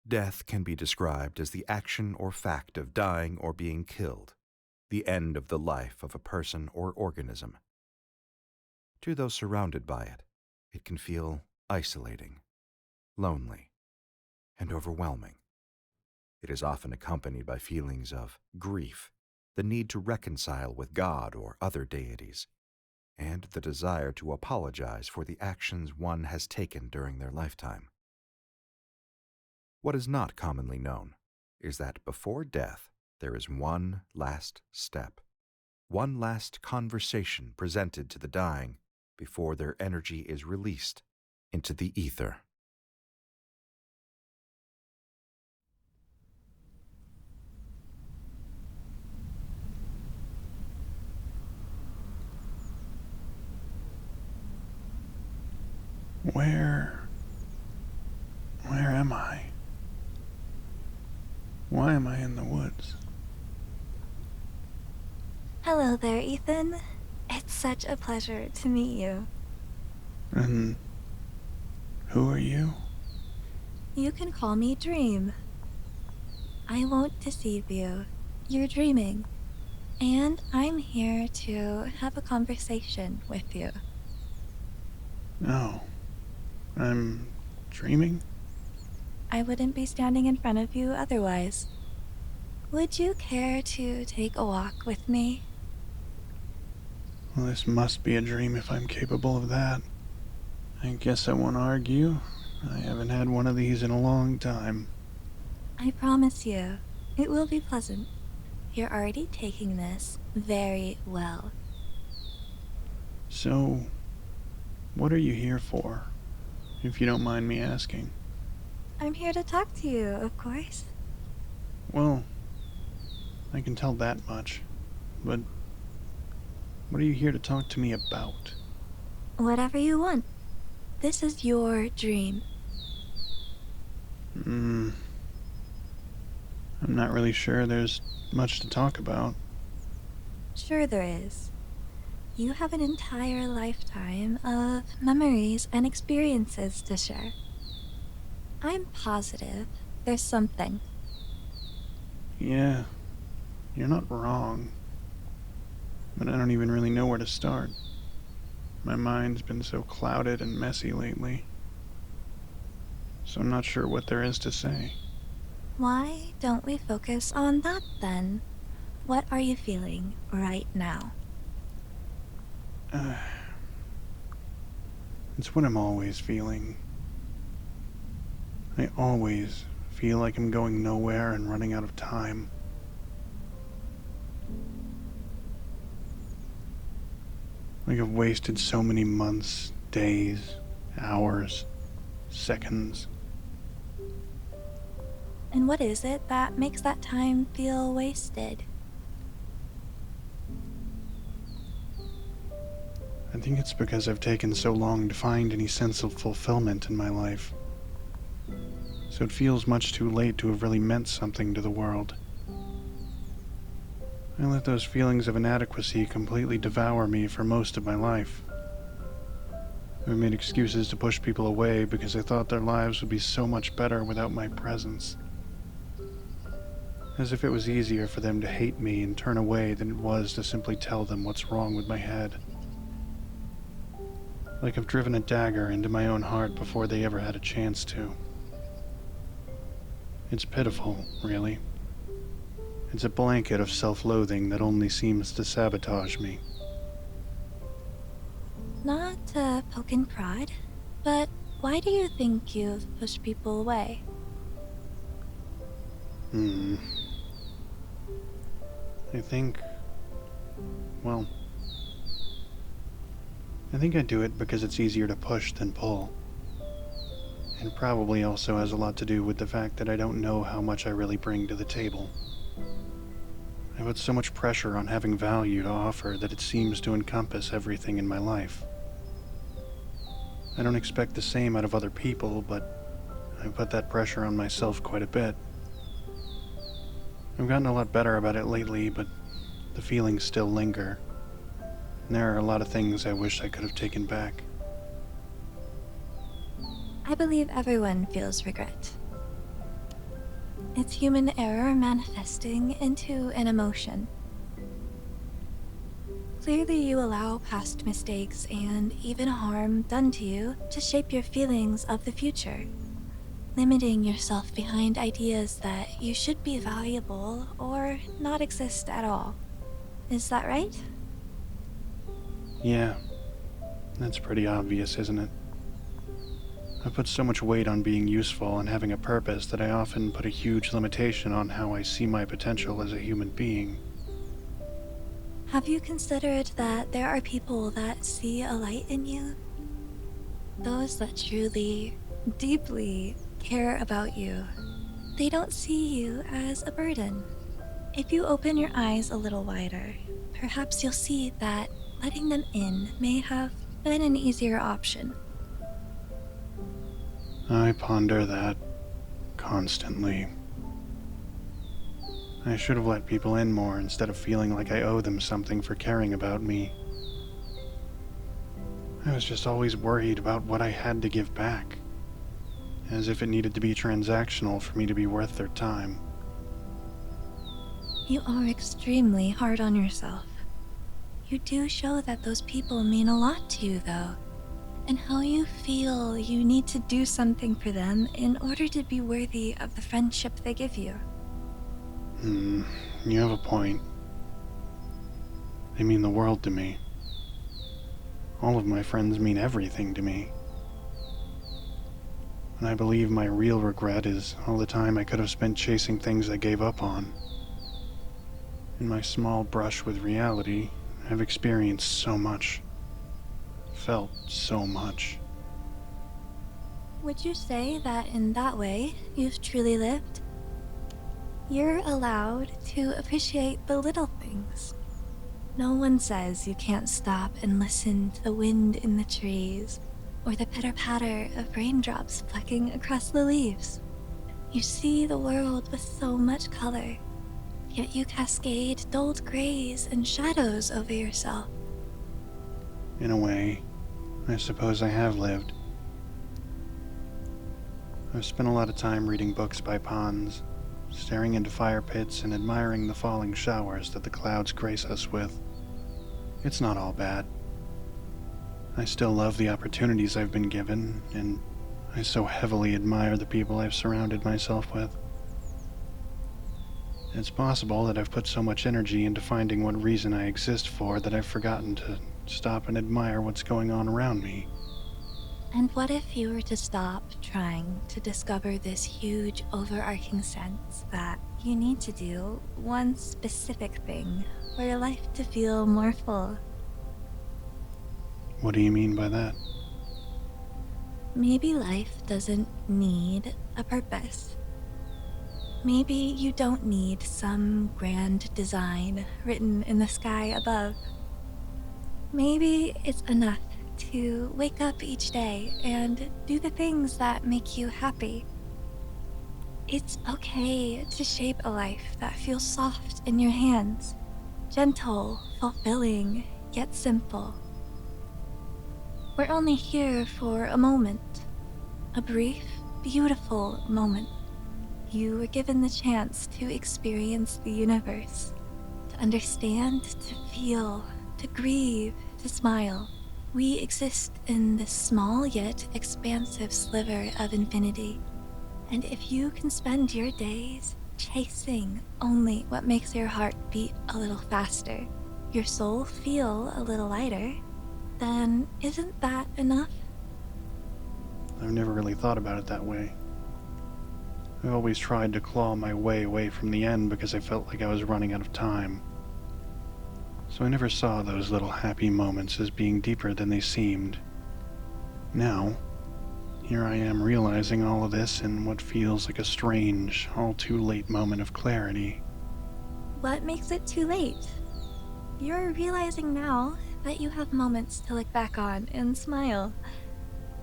Death can be described as the action or fact of dying or being killed, the end of the life of a person or organism. To those surrounded by it, it can feel isolating, lonely, and overwhelming. It is often accompanied by feelings of grief, the need to reconcile with God or other deities, and the desire to apologize for the actions one has taken during their lifetime. What is not commonly known is that before death there is one last step, one last conversation presented to the dying before their energy is released into the ether. Where am I? Why am I in the woods? Hello there, Ethan. It's such a pleasure to meet you. And who are you? You can call me Dream. I won't deceive you. You're dreaming. And I'm here to have a conversation with you. No. I'm dreaming? I wouldn't be standing in front of you otherwise. Would you care to take a walk with me? Well, this must be a dream if I'm capable of that. I guess I won't argue. I haven't had one of these in a long time. I promise you, it will be pleasant. You're already taking this very well. So, what are you here for, if you don't mind me asking? I'm here to talk to you, of course. Well, I can tell that much, but what are you here to talk to me about? Whatever you want. This is your dream. I'm not really sure there's much to talk about. Sure there is. You have an entire lifetime of memories and experiences to share. I'm positive there's something. Yeah, you're not wrong. But I don't even really know where to start. My mind's been so clouded and messy lately. So I'm not sure what there is to say. Why don't we focus on that then? What are you feeling right now? It's what I'm always feeling. I always feel like I'm going nowhere and running out of time. Like I've wasted so many months, days, hours, seconds. And what is it that makes that time feel wasted? I think it's because I've taken so long to find any sense of fulfillment in my life. So it feels much too late to have really meant something to the world. I let those feelings of inadequacy completely devour me for most of my life. I made excuses to push people away because I thought their lives would be so much better without my presence. As if it was easier for them to hate me and turn away than it was to simply tell them what's wrong with my head. Like I've driven a dagger into my own heart before they ever had a chance to. It's pitiful, really. It's a blanket of self-loathing that only seems to sabotage me. Not to poke and prod, but why do you think you've pushed people away? I think I do it because it's easier to push than pull. And probably also has a lot to do with the fact that I don't know how much I really bring to the table. I put so much pressure on having value to offer that it seems to encompass everything in my life. I don't expect the same out of other people, but I put that pressure on myself quite a bit. I've gotten a lot better about it lately, but the feelings still linger. And there are a lot of things I wish I could have taken back. I believe everyone feels regret. It's human error manifesting into an emotion. Clearly, you allow past mistakes and even harm done to you to shape your feelings of the future, limiting yourself behind ideas that you should be valuable or not exist at all. Is that right? Yeah, that's pretty obvious, isn't it? I put so much weight on being useful and having a purpose that I often put a huge limitation on how I see my potential as a human being. Have you considered that there are people that see a light in you? Those that truly, deeply care about you. They don't see you as a burden. If you open your eyes a little wider, perhaps you'll see that letting them in may have been an easier option. I ponder that constantly. I should have let people in more instead of feeling like I owe them something for caring about me. I was just always worried about what I had to give back, as if it needed to be transactional for me to be worth their time. You are extremely hard on yourself. You do show that those people mean a lot to you, though, and how you feel you need to do something for them in order to be worthy of the friendship they give you. You have a point. They mean the world to me. All of my friends mean everything to me. And I believe my real regret is all the time I could have spent chasing things I gave up on. In my small brush with reality, I've experienced so much. Felt so much. Would you say that in that way, you've truly lived? You're allowed to appreciate the little things. No one says you can't stop and listen to the wind in the trees, or the pitter-patter of raindrops flecking across the leaves. You see the world with so much color, yet you cascade dulled grays and shadows over yourself. In a way, I suppose I have lived. I've spent a lot of time reading books by ponds, staring into fire pits and admiring the falling showers that the clouds grace us with. It's not all bad. I still love the opportunities I've been given, and I so heavily admire the people I've surrounded myself with. It's possible that I've put so much energy into finding what reason I exist for that I've forgotten to stop and admire what's going on around me. And what if you were to stop trying to discover this huge overarching sense that you need to do one specific thing for your life to feel more full? What do you mean by that? Maybe life doesn't need a purpose. Maybe you don't need some grand design written in the sky above. Maybe it's enough to wake up each day and do the things that make you happy. It's okay to shape a life that feels soft in your hands, gentle, fulfilling, yet simple. We're only here for a moment, a brief, beautiful moment. You were given the chance to experience the universe, to understand, to feel, to grieve, to smile. We exist in this small yet expansive sliver of infinity, and if you can spend your days chasing only what makes your heart beat a little faster, your soul feel a little lighter, then isn't that enough? I've never really thought about it that way. I've always tried to claw my way away from the end because I felt like I was running out of time. So I never saw those little happy moments as being deeper than they seemed. Now, here I am realizing all of this in what feels like a strange, all too late moment of clarity. What makes it too late? You're realizing now that you have moments to look back on and smile.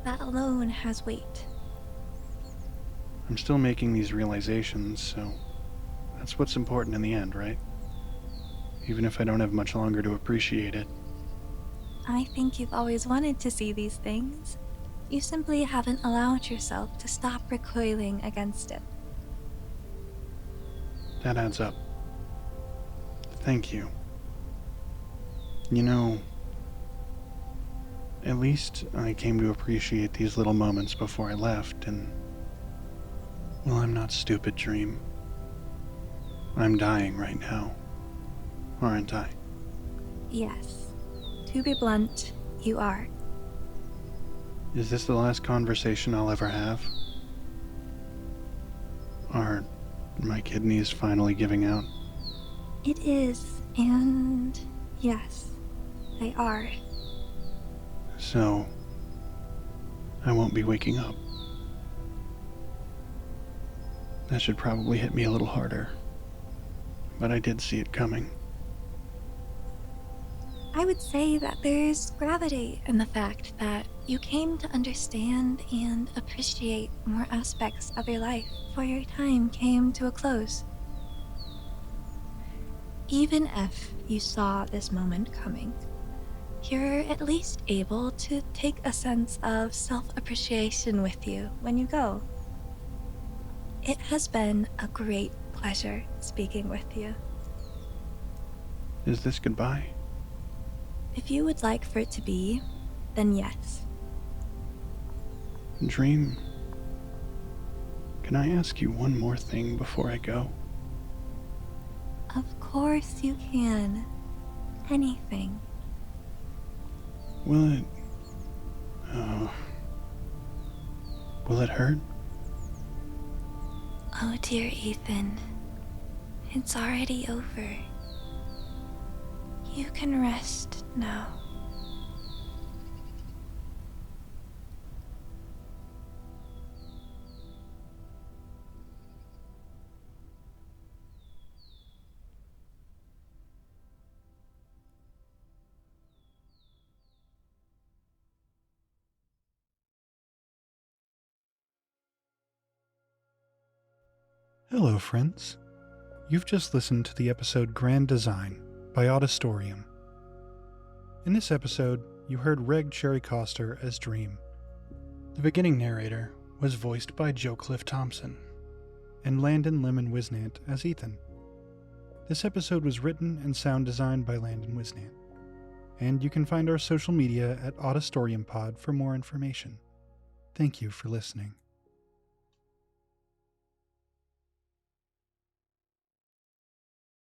That alone has weight. I'm still making these realizations, so that's what's important in the end, right? Even if I don't have much longer to appreciate it. I think you've always wanted to see these things. You simply haven't allowed yourself to stop recoiling against it. That adds up. Thank you. You know, at least I came to appreciate these little moments before I left, and, well, I'm not stupid, Dream. I'm dying right now, aren't I? Yes. To be blunt, you are. Is this the last conversation I'll ever have? Are my kidneys finally giving out? It is, and yes, they are. So, I won't be waking up. That should probably hit me a little harder, but I did see it coming. I would say that there's gravity in the fact that you came to understand and appreciate more aspects of your life before your time came to a close. Even if you saw this moment coming, you're at least able to take a sense of self-appreciation with you when you go. It has been a great pleasure speaking with you. Is this goodbye? If you would like for it to be, then yes. Dream, can I ask you one more thing before I go? Of course you can. Anything. Will it hurt? Oh dear Ethan, it's already over. You can rest now. Hello, friends. You've just listened to the episode Grand Design by Audistorium. In this episode, you heard Reag Koster as Dream. The beginning narrator was voiced by Joe Cliff Thompson, and Landon Whisnant as Ethan. This episode was written and sound designed by Landon Whisnant, and you can find our social media at Audistorium Pod for more information. Thank you for listening.